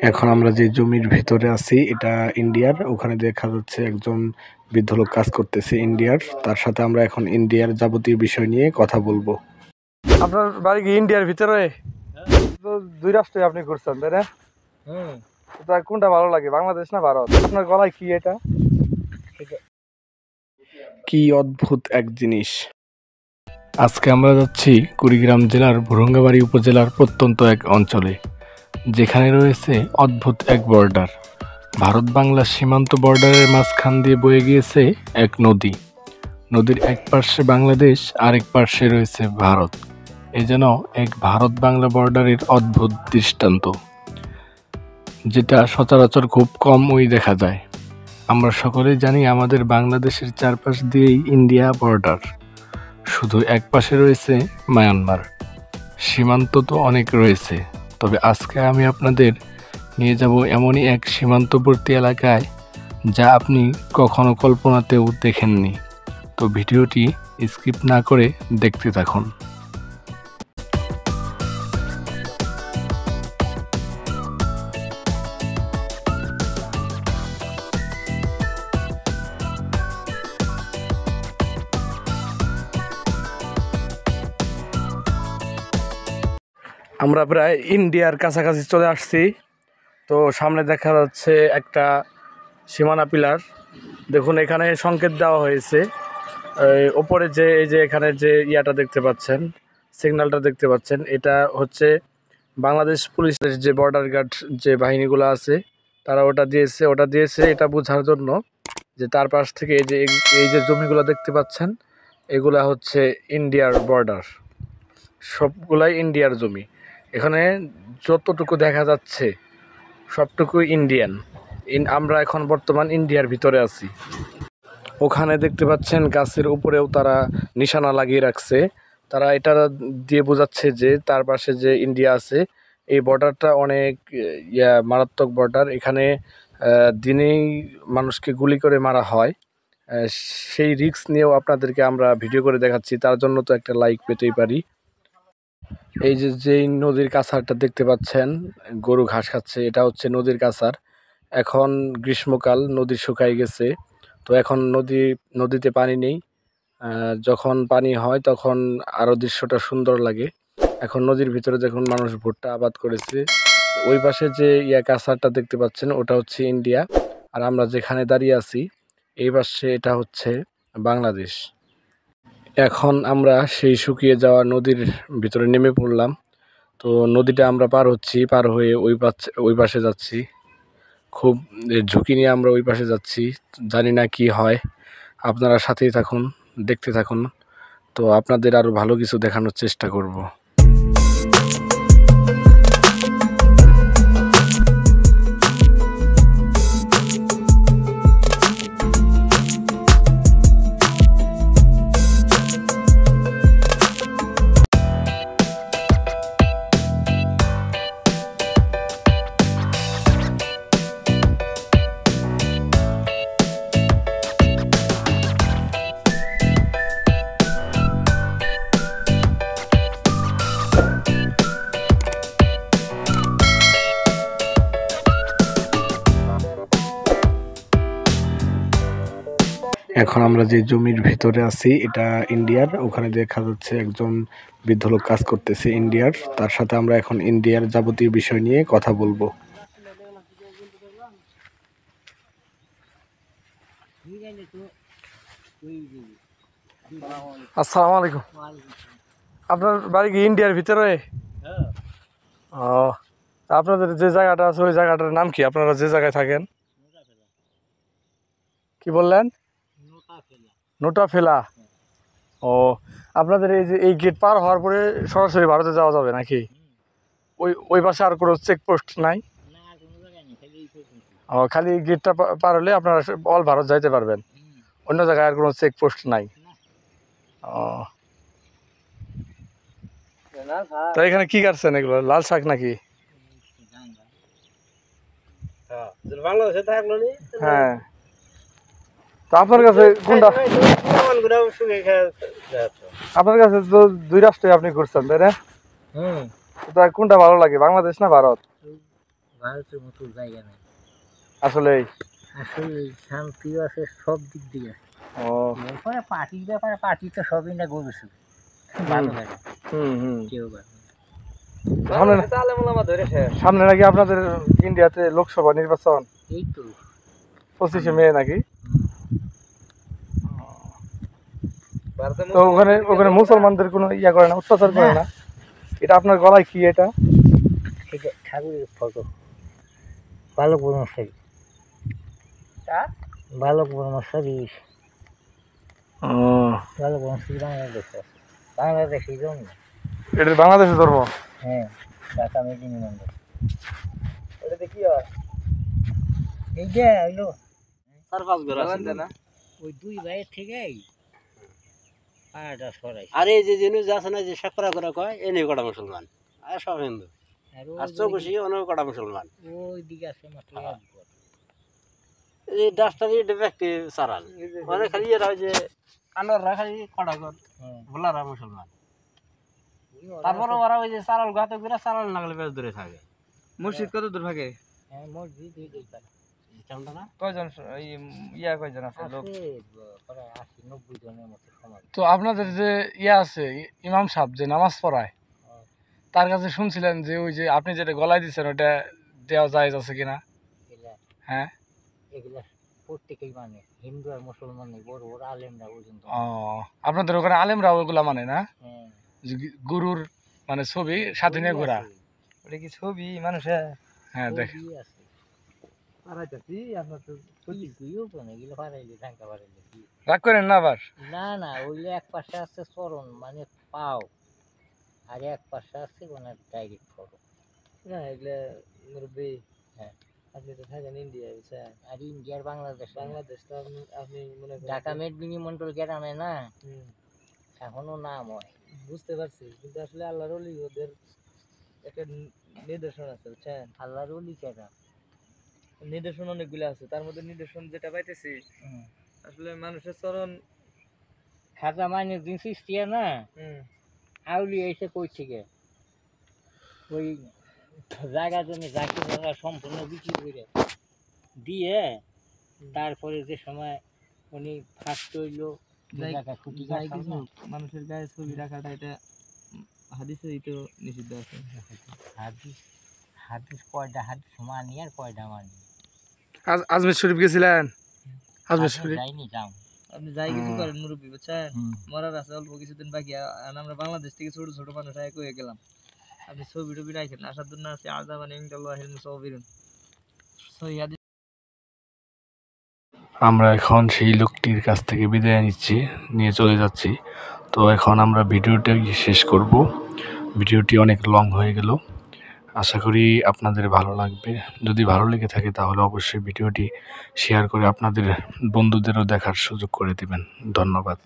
এখন আমরা যে জমির ভিতরে আছি এটা ইন্ডিয়ার। ওখানে দেখা যাচ্ছে একজন বৃদ্ধ লোক কাজ করতেছে ইন্ডিয়ার। তার সাথে আমরা এখন ইন্ডিয়ার যাবতীয় বিষয় নিয়ে কথা বলবো। আপনার বাড়ি কি ইন্ডিয়ার ভিতরে? তো দুই রাষ্ট্রে আপনি ঘুরছেন, তাই না? তা কোনটা ভালো লাগে, বাংলাদেশ না ভারত? আপনার গলায় কি এটা? কি অদ্ভুত এক জিনিস। আজকে আমরা যাচ্ছি কুড়িগ্রাম জেলার ভুরঙ্গাবাড়ি উপজেলার প্রত্যন্ত এক অঞ্চলে, যেখানে রয়েছে অদ্ভুত এক বর্ডার। ভারত বাংলা সীমান্ত বর্ডারের মাঝখান দিয়ে বয়ে গিয়েছে এক নদী। নদীর এক পার্শ্বে বাংলাদেশ, আরেক পার্শ্বে রয়েছে ভারত। এ যেন এক ভারত বাংলা বর্ডারের অদ্ভুত দৃষ্টান্ত, যেটা সচরাচর খুব কমই দেখা যায়। আমরা সকলেই জানি আমাদের বাংলাদেশের চারপাশ দিয়েই ইন্ডিয়া বর্ডার, শুধু এক পাশে রয়েছে মায়ানমার। সীমান্ত তো অনেক রয়েছে, তবে আজকে আমি আপনাদের নিয়ে যাব এমনই এক সীমান্তবর্তী এলাকায় যা আপনি কখনো কল্পনাতেও দেখেননি। তো ভিডিওটি স্কিপ না করে দেখতে থাকুন। আমরা প্রায় ইন্ডিয়ার কাছাকাছি চলে আসছি। তো সামনে দেখা যাচ্ছে একটা সীমানা পিলার। দেখুন, এখানে সংকেত দেওয়া হয়েছে। ওপরে যে এই যে এখানে যে ইয়াটা দেখতে পাচ্ছেন, সিগন্যালটা দেখতে পাচ্ছেন, এটা হচ্ছে বাংলাদেশ পুলিশের যে বর্ডার গার্ড যে বাহিনীগুলো আছে তারা ওটা দিয়েছে এটা বোঝার জন্য যে তার পাশ থেকে এই যে জমিগুলো দেখতে পাচ্ছেন এগুলা হচ্ছে ইন্ডিয়ার বর্ডার। সবগুলাই ইন্ডিয়ার জমি। এখানে যতটুকু দেখা যাচ্ছে সবটুকুই ইন্ডিয়ান। আমরা এখন বর্তমান ইন্ডিয়ার ভিতরে আছি। ওখানে দেখতে পাচ্ছেন গাছের উপরেও তারা নিশানা লাগিয়ে রাখছে। তারা এটা দিয়ে বোঝাচ্ছে যে তার পাশে যে ইন্ডিয়া আছে এই বর্ডারটা অনেক মারাত্মক বর্ডার। এখানে দিনেই মানুষকে গুলি করে মারা হয়। সেই রিস্ক নিয়েও আপনাদেরকে আমরা ভিডিও করে দেখাচ্ছি, তার জন্য তো একটা লাইক পেতেই পারি। এই যে নদীর কাছারটা দেখতে পাচ্ছেন, গরু ঘাস খাচ্ছে, এটা হচ্ছে নদীর কাছার। এখন গ্রীষ্মকাল, নদী শুকাই গেছে, তো এখন নদীতে পানি নেই। যখন পানি হয় তখন আরও দৃশ্যটা সুন্দর লাগে। এখন নদীর ভিতরে দেখুন মানুষ ভুট্টা আবাদ করেছে। ওই পাশে যে কাছারটা দেখতে পাচ্ছেন ওটা হচ্ছে ইন্ডিয়া, আর আমরা যেখানে দাঁড়িয়ে আছি এই পাশে এটা হচ্ছে বাংলাদেশ। এখন আমরা সেই শুকিয়ে যাওয়া নদীর ভিতরে নেমে পড়লাম। তো নদীটা আমরা পার হয়ে ওই পাশে যাচ্ছি। খুব ঝুঁকি নিয়ে আমরা ওই পাশে যাচ্ছি, জানি না কি হয়। আপনারা সাথেই থাকুন, দেখতে থাকুন। তো আপনাদের আরও ভালো কিছু দেখানোর চেষ্টা করব। এখন আমরা যে জমির ভিতরে আছি এটা ইন্ডিয়ার। ওখানে দেখা যাচ্ছে একজন বৃদ্ধ লোক কাজ করতেছে ইন্ডিয়ার। তার সাথে আমরা এখন ইন্ডিয়ার যাবতীয় বিষয় নিয়ে কথা বলবো। আসসালামু আলাইকুম। আপনার বাড়ি কি ইন্ডিয়ার ভিতরে? ও, আপনাদের যে জায়গাটা আছে ওই জায়গাটার নাম কি? আপনারা যে জায়গায় থাকেন কি বললেন? নোটা ফেলা। ও, আপনাদের এই যে এই গেট পার হওয়ার পরে সরাসরি ভারতে যাওয়া যাবে নাকি? ওই পাশে আর কোনো চেকপোস্ট নাই? ও, খালি গেটটা পার হলে আপনারা অল ভারত যাইতে পারবেন, অন্য জায়গায় আর কোনো চেকপোস্ট নাই? ও, তো এখানে কি কাটছেন এগুলো? লাল শাক নাকি? হ্যাঁ, তো আপনার কাছে কোনটা? আপনার কাছে তো দুই রাষ্ট্রে আপনি ঘুরছেন, তাই না? তা কোনটা ভালো লাগে, বাংলাদেশ না ভারত? ভারতের মতো জায়গা নেই আসলে আসলে শান্তিও আছে সব দিক দিয়ে আছে ও এরপরে পার্টির ব্যাপারে পার্টি তো সবই না গবেষে ভালো লাগে কেউ ভালো সামনে নাকি আপনাদের ইন্ডিয়াতে লোকসভা নির্বাচন এই তো 25শে মে নাকি? তো ওখানে ওখানে মুসলমানদের কোনো ইয়া করে না, অত্যাচার করে না? এটা আপনার গলায় কি এটা? এটা ঠাকুরের ফটো বালক ব্রহ্মচারী বালক ব্রহ্মচারী ও বালক ব্রহ্মচারী বাংলাদেশে আছে বাংলাদেশে জন্ম এটা বাংলাদেশে ধর্ম? হ্যাঁ ঢাকা মেদিনী মন্দির এটা কি হয়? এই যে হইলো 4-5 ঘর আছে না? ওই দুই ভাইয়ের থেকেই পাড়াটা সরাইছে আর এই যে জিনিস আছে না যে সাকরা করে কয় এনে কটা মুসলমান আর সব হিন্দু আর চৌকুশি অনেক কটা মুসলমান ওই দিকে আছে মাত্র এক ঘর এই ডাস্টারি ব্যক্তি সারাল মানে খালি এরা ওই যে কানোররা খালি কটা ঘর ভোলারা মুসলমান তারপরে ওরা ওই যে সারাল গাতে করে সারাল নাগলে বেশ দূরে থাকে। মসজিদ কত দূর থাকে? হ্যাঁ মসজিদ দুই দিক পারে কেমনটা না কয়জন ইয়া কয়জন আছে লোক? আছে প্রায় 80-90 জনের মতো সমাজ তো আপনাদের যে ইয়া আছে ইমাম সাহেব যে নামাজ পড়ায় তার কাছে শুনছিলেন যে ওই যে আপনি যেটা গলায় দিচ্ছেন ওটা দেওয়া জায়েজ আছে কিনা? এগুলা হ্যাঁ এগুলা প্রত্যেকেই মানে হিন্দু আর মুসলমান নেই বড় বড় আলেমরা পর্যন্ত ও আপনাদের ওখানে আলেমরা ওগুলা মানে না? হ্যাঁ যে গুরুর মানে ছবি সাথে নিয়ে ঘোরা? ওটা কি ছবি মানুষের? হ্যাঁ দেখ ছবি আছে পারাইতেছি আপনার তো তুইও তো না এগুলো পারাইলে ঢাকা পারাইলে কি রাগ করেন না আবার? না না ওইলে এক পাশে আছে চরণ মানে পাও আর এক পাশে আছে ওনার ডাইরেক্ট ফটো না এগুলা মুরব্বী হ্যাঁ আপনি তো থাকেন ইন্ডিয়া বুঝছেন আর ইন্ডিয়ার বাংলাদেশ বাংলাদেশ তো আপনি মনে করেন ঢাকা মেদিনী মন্ডল গ্রামে না এখনো নাম হয় বুঝতে পারছি কিন্তু আসলে আল্লাহর ওলি ওদের একটা নিদর্শন আছে বুঝছেন আল্লাহর ওলি কেনা নিদর্শন অনেকগুলো আছে তার মধ্যে নিদর্শন যেটা পাইতেছি আসলে মানুষের চরণ খাজা মাইনুদ্দিন চিশতিয়া না আউলি এসে কই থেকে ওই জায়গা জমি জাকি জায়গা সম্পূর্ণ বিক্রি করে দিয়ে তারপরে যে সময় উনি ফার্স্ট হইলো খুঁটি মানুষের গায়ে ছবি রাখাটা এটা হাদিসেই তো নিষিদ্ধ আছে। হাদিস হাদিস কয়টা হাদিস মানি আর কয়টা মানি আজমির শরীফ গেছিলেন? আজমির শরীফ যাইনি যাও আপনি যাই কিছু করেন মুরব্বী বুঝছেন মরার আছে অল্প কিছুদিন বাকি আমরা বাংলাদেশ থেকে ছোট ছোট মানুষ এক হয়ে গেলাম আপনি ছবি টবি রাখেন আসার জন্য আছে আযাবান ইনদাল্লাহিল মুসাওবিরুন। আমরা এখন সেই লোকটির কাছ থেকে বিদায় নিয়ে চলে যাচ্ছি। তো এখন আমরা ভিডিওটা শেষ করব। ভিডিওটি অনেক লং হয়ে গেল, আশা করি আপনাদের ভালো লাগবে। যদি ভালো লেগে থাকে তাহলে অবশ্যই ভিডিওটি শেয়ার করে আপনাদের বন্ধুদেরও দেখার সুযোগ করে দিবেন। ধন্যবাদ।